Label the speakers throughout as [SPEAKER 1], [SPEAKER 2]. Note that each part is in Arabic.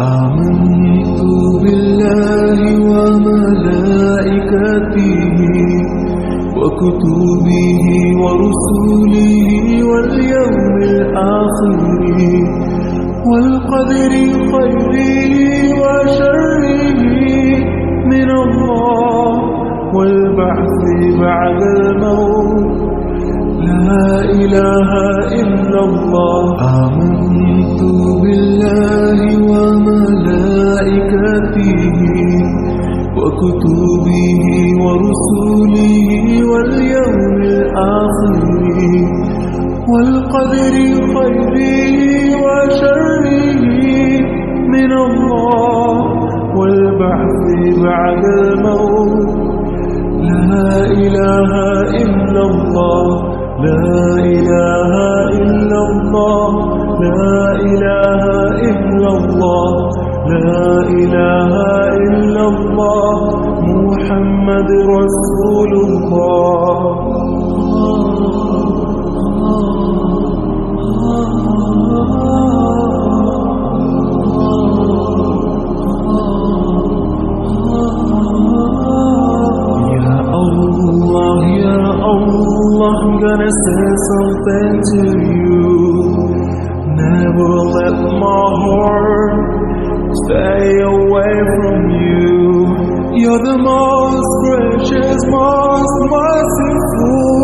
[SPEAKER 1] آمنت بالله وملائكته وكتبه ورسله واليوم الآخر والقدر خيره وشره من الله والبعث بعد الموت لا إله إلا الله. آمنت بالله وملائكته وكتبه ورسله واليوم الآخر والقدر خيره وشره من الله والبعث بعد الموت لا إله إلا الله. لا إله إلا الله. لا إله إلا الله. لا إله إلا الله محمد رسول الله. I'm gonna say something to you. Never let my heart stay away from you. You're the most gracious, most merciful.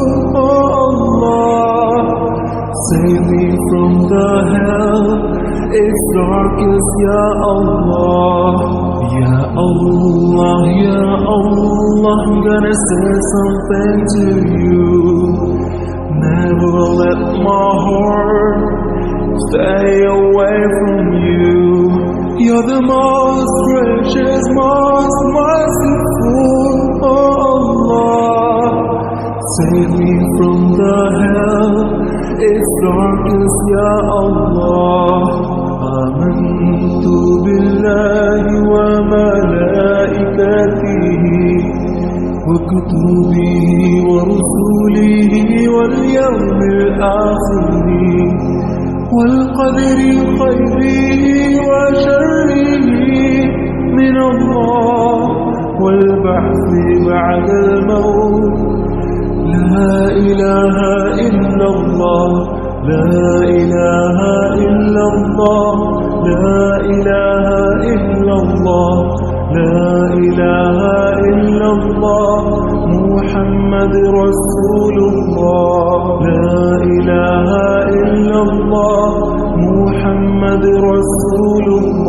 [SPEAKER 1] Oh Allah, save me from the hell it's darkest. Ya Allah, Ya Allah, Ya Allah, I'm gonna say something to you. Never let my heart stay away from you. You're the most gracious, most merciful. Oh Allah, save me from the hell it's darkest. Ya Allah. آمنت بالله وملائكته وكتبه ورسله واليوم الآخر والقدر خيره وشره من الله والبعث بعد الموت لا إله إلا الله. لا إله إلا الله. لا إله إلا الله. لا إله إلا الله محمد رسول الله. لا إله إلا الله محمد رسول الله.